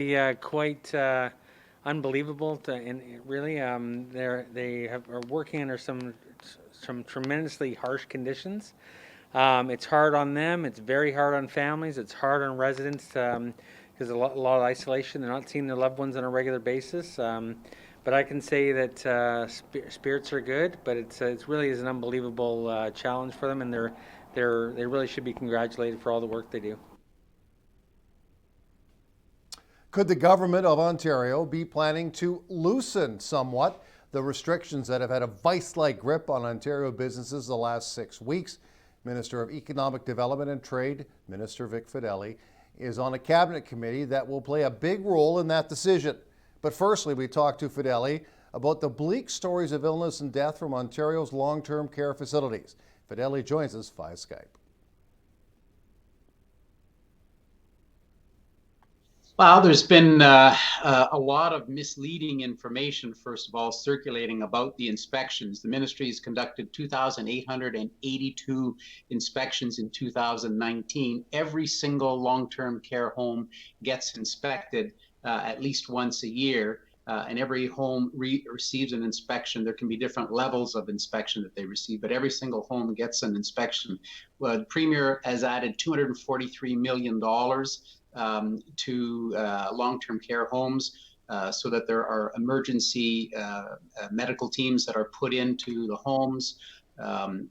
Yeah, quite unbelievable and really are working under some tremendously harsh conditions. It's hard on them. It's very hard on families. It's hard on residents because a lot of isolation. They're not seeing their loved ones on a regular basis. But I can say that spirits are good, but it's really is an unbelievable challenge for them, and they really should be congratulated for all the work they do. Could the government of Ontario be planning to loosen somewhat the restrictions that have had a vice-like grip on Ontario businesses the last 6 weeks? Minister of Economic Development and Trade, Minister Vic Fedeli, is on a cabinet committee that will play a big role in that decision. But firstly, we talked to Fedeli about the bleak stories of illness and death from Ontario's long-term care facilities. Fedeli joins us via Skype. Well, there's been a lot of misleading information, first of all, circulating about the inspections. The ministry has conducted 2,882 inspections in 2019. Every single long-term care home gets inspected at least once a year. And every home receives an inspection. There can be different levels of inspection that they receive, but every single home gets an inspection. Well, the Premier has added $243 million to long-term care homes so that there are emergency medical teams that are put into the homes.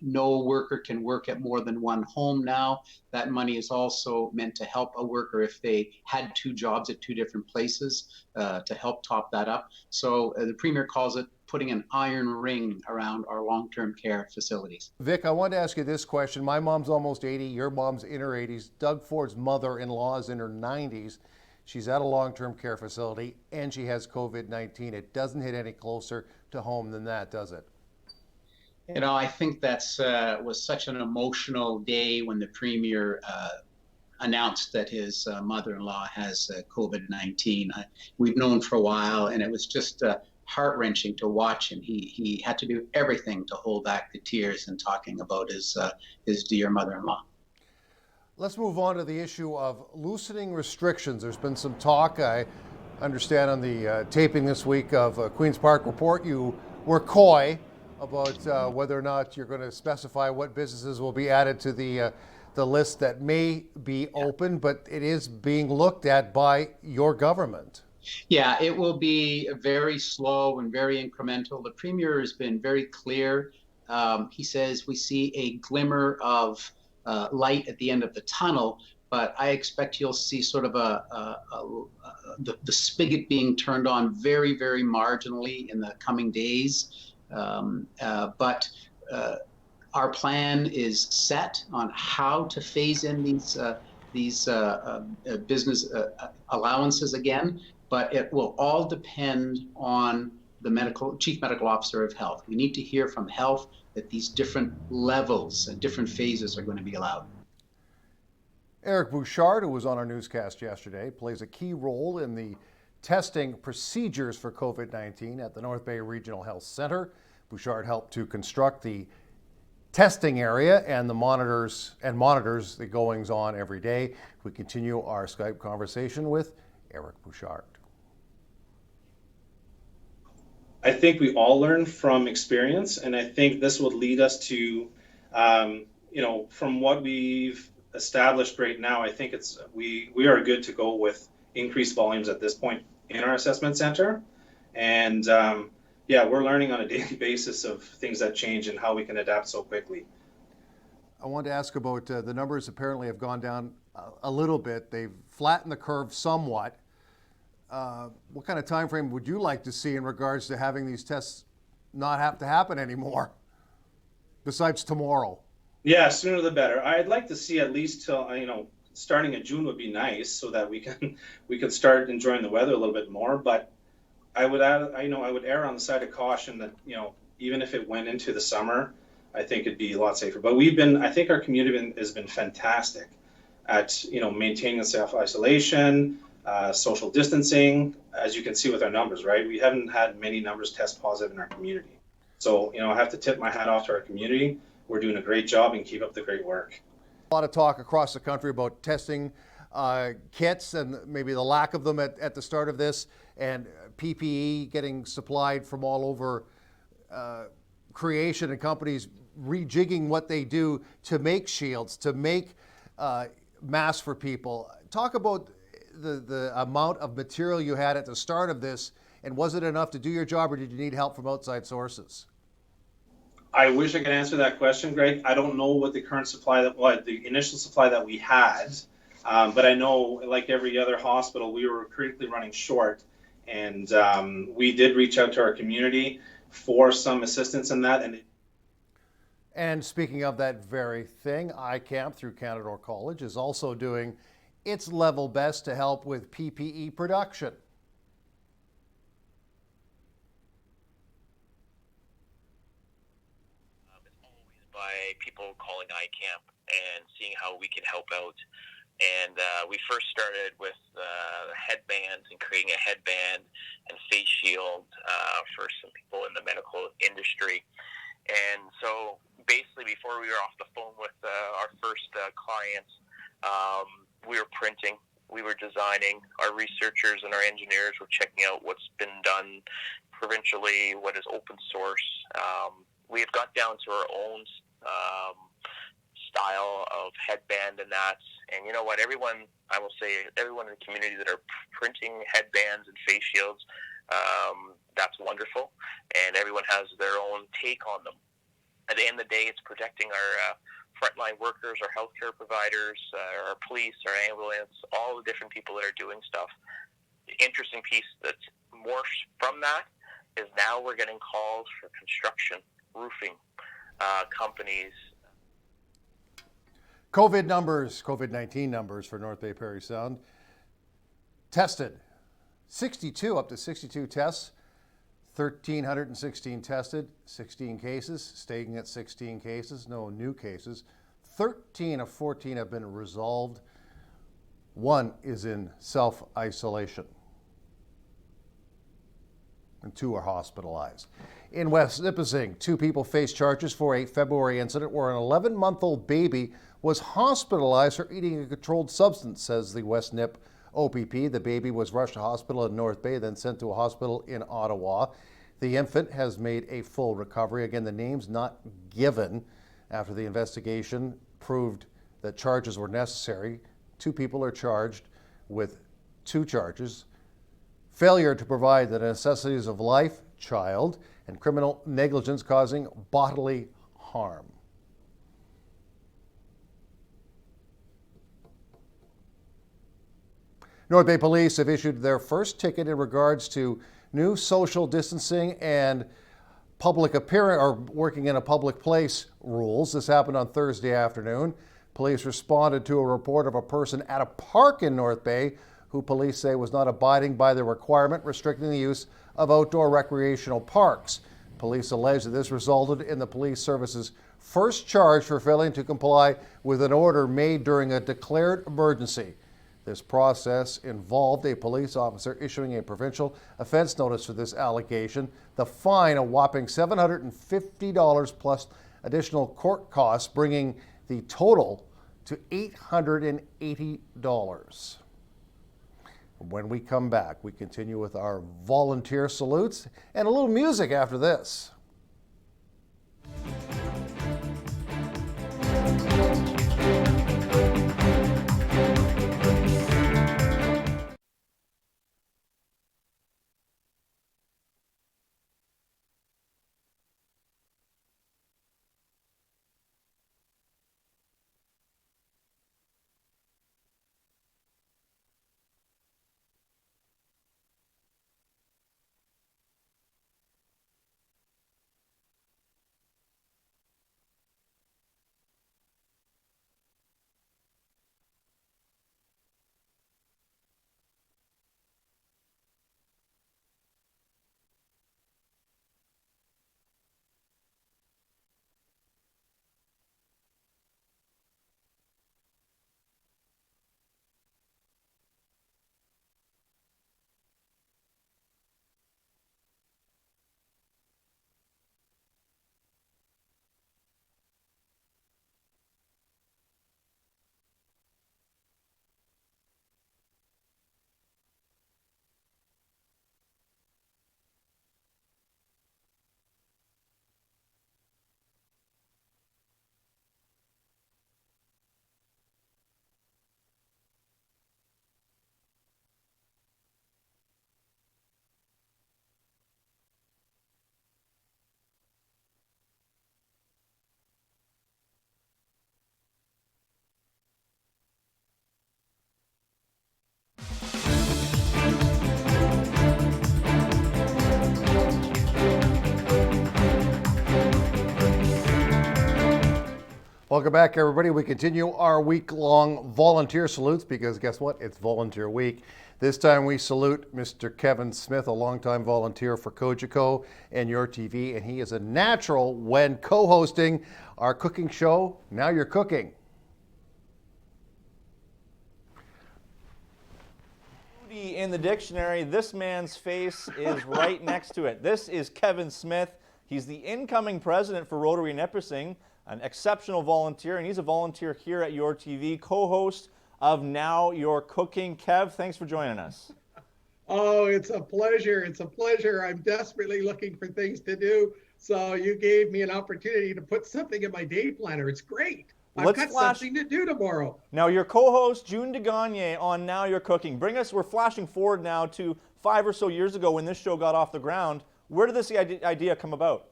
No worker can work at more than one home now. That money is also meant to help a worker if they had two jobs at two different places to help top that up. So the Premier calls it putting an iron ring around our long-term care facilities. Vic, I wanted to ask you this question. My mom's almost 80, your mom's in her 80s. Doug Ford's mother-in-law is in her 90s. She's at a long-term care facility and she has COVID-19. It doesn't hit any closer to home than that, does it? You know, I think that's was such an emotional day when the Premier announced that his mother-in-law has COVID-19. We've known for a while, and it was just heart-wrenching to watch him. He had to do everything to hold back the tears in talking about his dear mother-in-law. Let's move on to the issue of loosening restrictions. There's been some talk, I understand, on the taping this week of Queen's Park Report. You were coy about whether or not you're going to specify what businesses will be added to the list that may be open, but it is being looked at by your government. Yeah, it will be very slow and very incremental. The Premier has been very clear. He says we see a glimmer of light at the end of the tunnel, but I expect you'll see sort of the spigot being turned on very, very marginally in the coming days. But our plan is set on how to phase in these business allowances again, but it will all depend on the chief medical officer of health. We need to hear from health that these different levels and different phases are going to be allowed. Eric Bouchard, who was on our newscast yesterday, plays a key role in the testing procedures for COVID-19 at the North Bay Regional Health Centre. Bouchard helped to construct the testing area and monitors the goings on every day. We continue our Skype conversation with Eric Bouchard. I think we all learn from experience, and I think this will lead us to, from what we've established right now, I think we are good to go with increased volumes at this point in our assessment center. And we're learning on a daily basis of things that change and how we can adapt so quickly. I wanted to ask about the numbers apparently have gone down a little bit. They've flattened the curve somewhat. What kind of time frame would you like to see in regards to having these tests not have to happen anymore, besides tomorrow? Yeah, sooner the better. I'd like to see at least till starting in June would be nice, so that we can start enjoying the weather a little bit more. But I would err on the side of caution that even if it went into the summer, I think it'd be a lot safer. But I think our community has been fantastic at maintaining self-isolation, social distancing, as you can see with our numbers, right? We haven't had many numbers test positive in our community. So, I have to tip my hat off to our community. We're doing a great job and keep up the great work. A lot of talk across the country about testing kits and maybe the lack of them at the start of this, and PPE getting supplied from all over creation and companies rejigging what they do to make shields, to make masks for people. Talk about the amount of material you had at the start of this, and was it enough to do your job, or did you need help from outside sources? I wish I could answer that question, Greg. I don't know what the current supply the initial supply that we had, but I know, like every other hospital, we were critically running short, and we did reach out to our community for some assistance in that. And speaking of that very thing, ICAMP through Canadore College is also doing its level best to help with PPE production. By people calling ICAMP and seeing how we can help out. And we first started with headbands and creating a headband and face shield for some people in the medical industry. And so basically before we were off the phone with our first clients, we were printing, we were designing, our researchers and our engineers were checking out what's been done provincially, what is open source. We have got down to our own style of headband and that. And you know what, everyone, I will say, everyone in the community that are printing headbands and face shields, that's wonderful. And everyone has their own take on them. At the end of the day, it's protecting our frontline workers, our healthcare providers, our police, our ambulance, all the different people that are doing stuff. The interesting piece that's morphed from that is now we're getting calls for construction, roofing companies. COVID-19 numbers for North Bay Parry Sound. Tested 62, up to 62 tests, 1,316 tested, 16 cases, staying at 16 cases, no new cases. 13 of 14 have been resolved. One is in self-isolation, and 2 are hospitalized. In West Nipissing, 2 people face charges for a February incident where an 11-month-old baby was hospitalized for eating a controlled substance, says the West Nip OPP. The baby was rushed to hospital in North Bay, then sent to a hospital in Ottawa. The infant has made a full recovery. Again, the name's not given after the investigation proved that charges were necessary. 2 people are charged with 2 charges: failure to provide the necessities of life, child, and criminal negligence causing bodily harm. North Bay Police have issued their first ticket in regards to new social distancing and public appearance or working in a public place rules. This happened on Thursday afternoon. Police responded to a report of a person at a park in North Bay who police say was not abiding by the requirement restricting the use of outdoor recreational parks. Police allege that this resulted in the police service's first charge for failing to comply with an order made during a declared emergency. This process involved a police officer issuing a provincial offense notice for this allegation. The fine, a whopping $750 plus additional court costs, bringing the total to $880. When we come back, we continue with our volunteer salutes and a little music after this. Welcome back, everybody. We continue our week-long volunteer salutes because guess what? It's Volunteer Week. This time we salute Mr. Kevin Smith, a longtime volunteer for Cogeco and Your TV, and he is a natural when co-hosting our cooking show, Now You're Cooking. Beauty in the dictionary, this man's face is right next to it. This is Kevin Smith. He's the incoming president for Rotary Nipissing, an exceptional volunteer, and he's a volunteer here at Your TV, co-host of Now You're Cooking. Kev, thanks for joining us. Oh, it's a pleasure. It's a pleasure. I'm desperately looking for things to do. So you gave me an opportunity to put something in my day planner. It's great. I've got something to do tomorrow. Now, your co-host, June DeGagne, on Now You're Cooking. We're flashing forward now to 5 or so years ago when this show got off the ground. Where did this idea come about?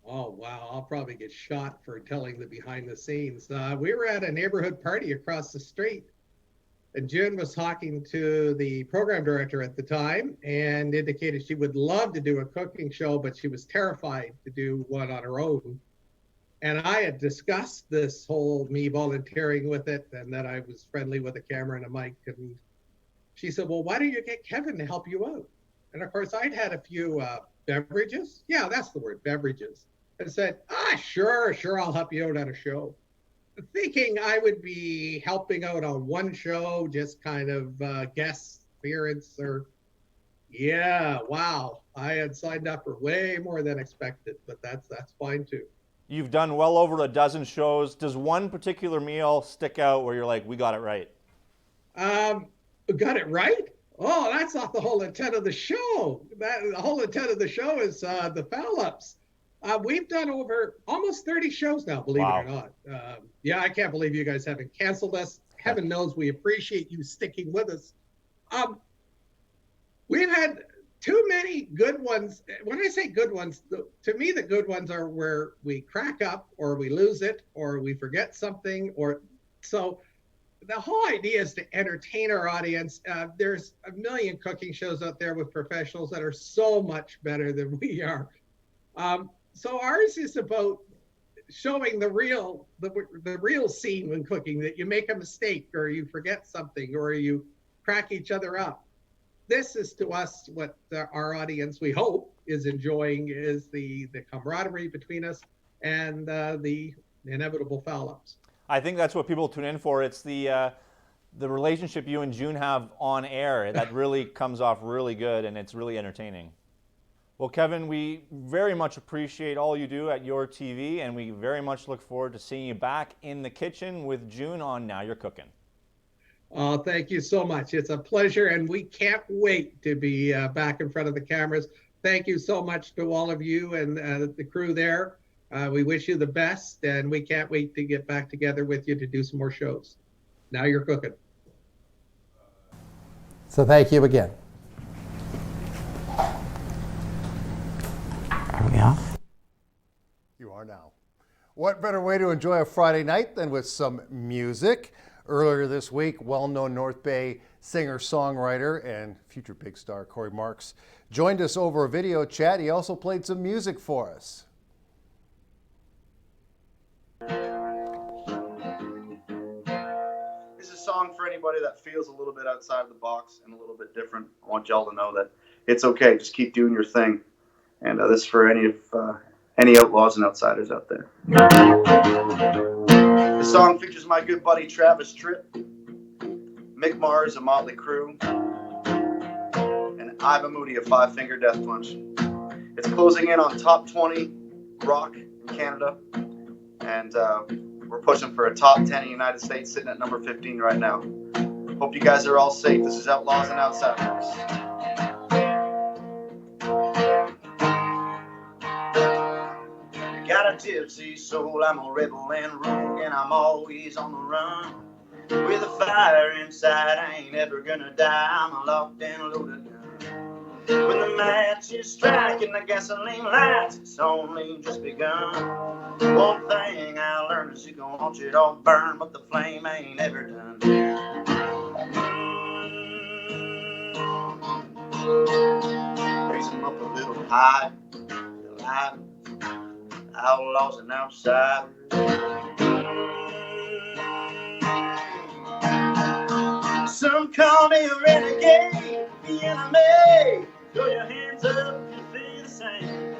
Oh, wow. I'll probably get shot for telling the behind the scenes. We were at a neighborhood party across the street, and June was talking to the program director at the time and indicated she would love to do a cooking show, but she was terrified to do one on her own. And I had discussed this whole me volunteering with it and that I was friendly with a camera and a mic. And she said, well, why don't you get Kevin to help you out? And of course, I'd had a few beverages. Yeah, that's the word, beverages. And said, sure, I'll help you out on a show. Thinking I would be helping out on one show, just kind of guest appearance or, yeah, wow. I had signed up for way more than expected, but that's fine too. You've done well over a dozen shows. Does one particular meal stick out where you're like, we got it right? Got it right? Oh, that's not the whole intent of the show. The whole intent of the show is the foul-ups. We've done over almost 30 shows now, believe it or not. Yeah, I can't believe you guys haven't canceled us. Heaven knows we appreciate you sticking with us. We've had too many good ones. When I say good ones, to me, the good ones are where we crack up or we lose it or we forget something. So the whole idea is to entertain our audience. There's a million cooking shows out there with professionals that are so much better than we are. So ours is about showing the real scene when cooking, that you make a mistake or you forget something or you crack each other up. This is to us what our audience, we hope, is enjoying, is the camaraderie between us and the inevitable foul-ups. I think that's what people tune in for. It's the relationship you and June have on air that really comes off really good, and it's really entertaining. Well, Kevin, we very much appreciate all you do at Your TV, and we very much look forward to seeing you back in the kitchen with June on Now You're Cooking. Oh, thank you so much. It's a pleasure, and we can't wait to be back in front of the cameras. Thank you so much to all of you and the crew there. We wish you the best, and we can't wait to get back together with you to do some more shows. Now You're Cooking. So thank you again. Are we off? You are now. What better way to enjoy a Friday night than with some music? Earlier this week, well-known North Bay singer-songwriter and future big star Corey Marks joined us over a video chat. He also played some music for us. This is a song for anybody that feels a little bit outside of the box and a little bit different. I want y'all to know that it's okay. Just keep doing your thing. And this is for any outlaws and outsiders out there. The song features my good buddy Travis Tritt, Mick Mars, a Motley Crue, and Ivan Moody, a Five Finger Death Punch. It's closing in on top 20 rock in Canada, and we're pushing for a top 10 in the United States, sitting at number 15 right now. Hope you guys are all safe. This is Outlaws and Outsiders. Got a tipsy soul, I'm a rebel and rogue, and I'm always on the run. With a fire inside, I ain't ever gonna die, I'm a locked and loaded gun. When the matches strike and the gasoline lights, it's only just begun. One thing I learned is you gon' watch it all burn, but the flame ain't ever done. Raise 'em up a little high, outlaws and outsiders. Some call me a renegade, the enemy. Throw your hands up if you feel the same.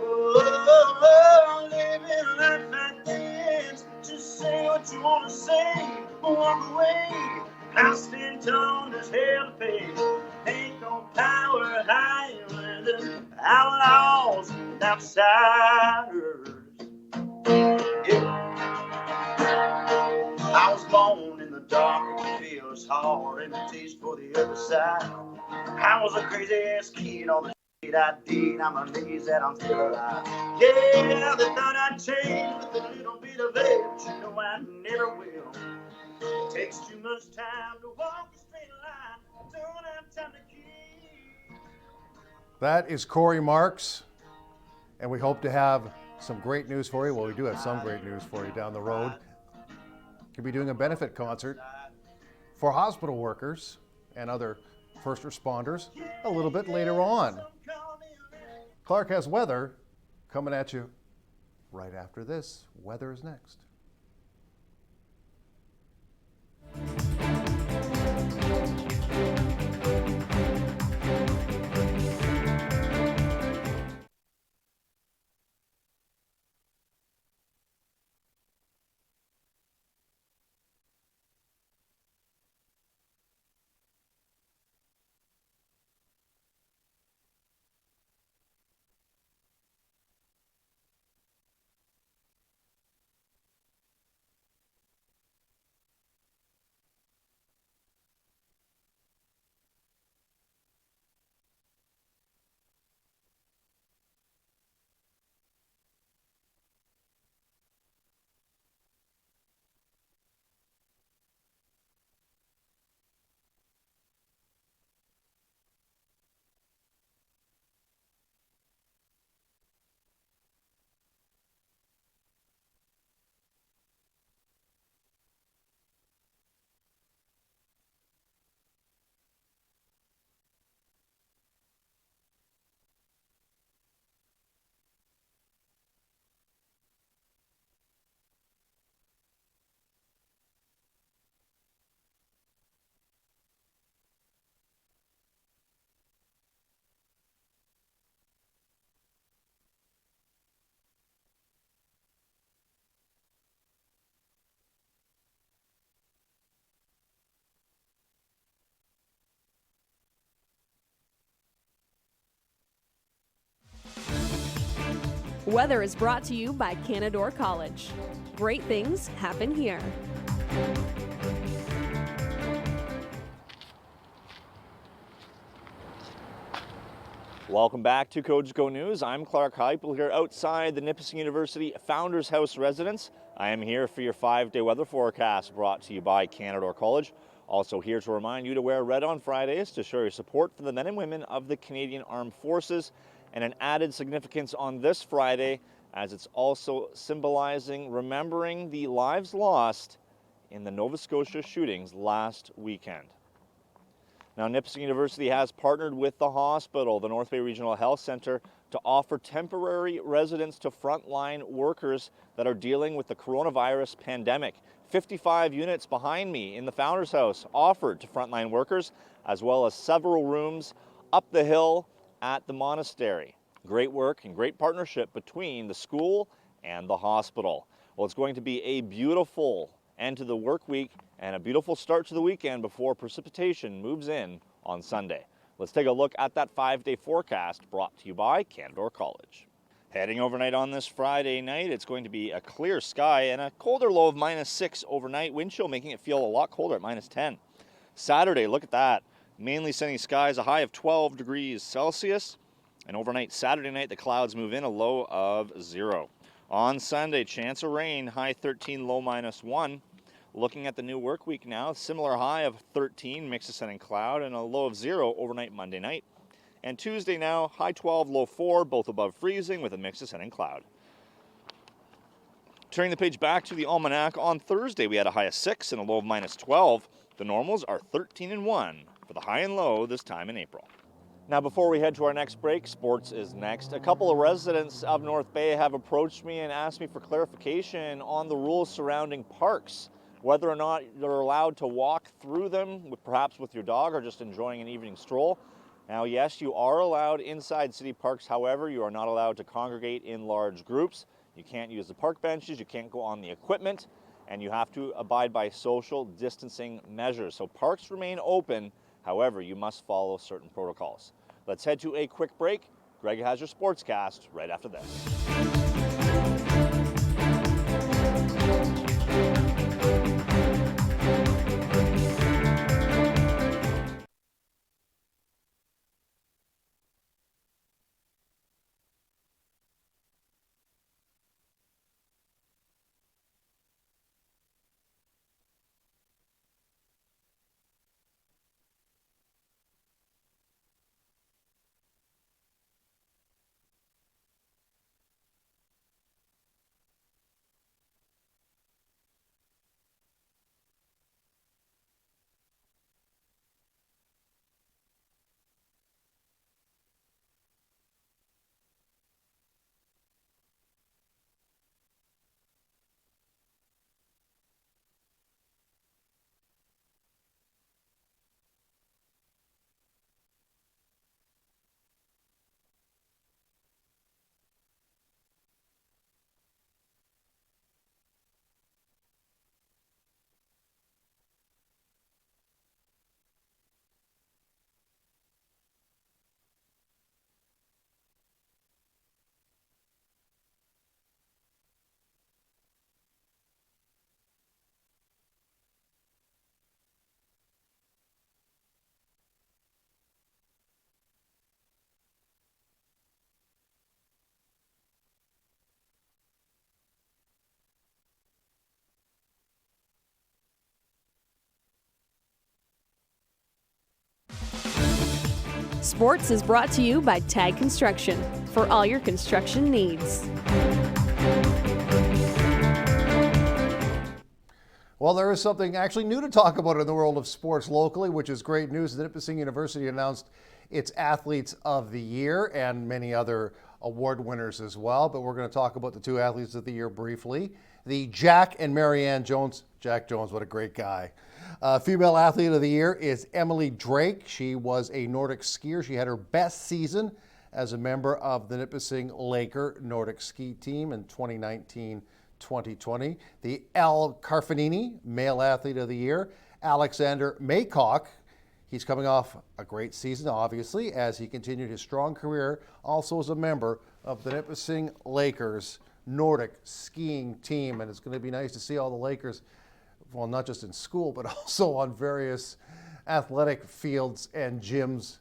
Oh, living life like this. Just say what you want to say, walk away. I'll stand tall, there's hell to pay. Ain't no power higher than the outlaws and outsiders. Yeah. I was born in the dark, it feels hard, and a taste for the other side. I was a crazy ass kid, all the shit I did, I'm amazed that I'm still alive. Yeah, they thought I'd change with a little bit of age, you know I never will. It takes too much time to walk a straight line, don't have time to keep. That is Corey Marks, and we hope to have some great news for you. Well, we do have some great news for you down the road. Could be doing a benefit concert for hospital workers and other first responders a little bit later on. Clark has weather coming at you right after this. Weather is next. Weather is brought to you by Canadore College. Great things happen here. Welcome back to Cogeco News. I'm Clark Heupel here outside the Nipissing University Founders House residence. I am here for your 5-day weather forecast brought to you by Canadore College. Also here to remind you to wear red on Fridays to show your support for the men and women of the Canadian Armed Forces, and an added significance on this Friday as it's also symbolizing remembering the lives lost in the Nova Scotia shootings last weekend. Now, Nipissing University has partnered with the hospital, the North Bay Regional Health Centre, to offer temporary residence to frontline workers that are dealing with the coronavirus pandemic. 55 units behind me in the Founders House offered to frontline workers, as well as several rooms up the hill at the monastery. Great work and great partnership between the school and the hospital. Well, it's going to be a beautiful end to the work week and a beautiful start to the weekend before precipitation moves in on Sunday. Let's take a look at that 5-day forecast brought to you by Canadore College. Heading overnight on this Friday night, it's going to be a clear sky and a colder low of -6 overnight. Wind chill making it feel a lot colder at -10. Saturday, look at that. Mainly sunny skies, a high of 12 degrees Celsius. And overnight Saturday night, the clouds move in, a low of 0. On Sunday, chance of rain, high 13, low -1. Looking at the new work week now, similar high of 13, mix of sun and cloud, and a low of 0 overnight Monday night. And Tuesday now, high 12, low 4, both above freezing with a mix of sun and cloud. Turning the page back to the almanac, on Thursday we had a high of 6 and a low of -12. The normals are 13 and 1 for the high and low this time in April. Now, before we head to our next break, sports is next. A couple of residents of North Bay have approached me and asked me for clarification on the rules surrounding parks, whether or not you're allowed to walk through them, perhaps with your dog or just enjoying an evening stroll. Now, yes, you are allowed inside city parks. However, you are not allowed to congregate in large groups. You can't use the park benches, you can't go on the equipment, and you have to abide by social distancing measures. So parks remain open. However, you must follow certain protocols. Let's head to a quick break. Greg has your Sportscast right after this. Sports is brought to you by Tag Construction for all your construction needs. Well, there is something actually new to talk about in the world of sports locally, which is great news. The Nipissing University announced its Athletes of the Year and many other award winners as well. But we're going to talk about the two Athletes of the Year briefly. The Jack and Marianne Jones. Jack Jones, what a great guy. Female Athlete of the Year is Emily Drake. She was a Nordic skier. She had her best season as a member of the Nipissing Laker Nordic ski team in 2019-2020. The Al Carfanini Male Athlete of the Year, Alexander Maycock. He's coming off a great season, obviously, as he continued his strong career, also as a member of the Nipissing Lakers Nordic skiing team. And it's going to be nice to see all the Lakers, well, not just in school, but also on various athletic fields and gyms,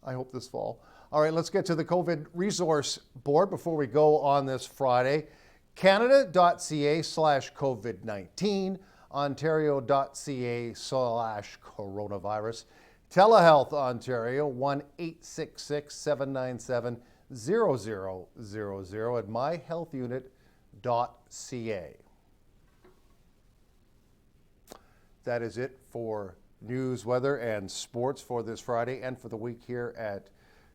I hope this fall. All right, let's get to the COVID resource board before we go on this Friday. Canada.ca/COVID-19, Ontario.ca/coronavirus. Telehealth Ontario, 1-866-797-0000 at myhealthunit.ca. That is it for news, weather, and sports for this Friday and for the week here at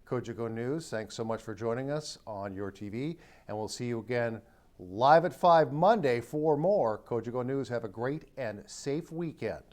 Cogeco News. Thanks so much for joining us on your TV, and we'll see you again live at 5 Monday for more Cogeco News. Have a great and safe weekend.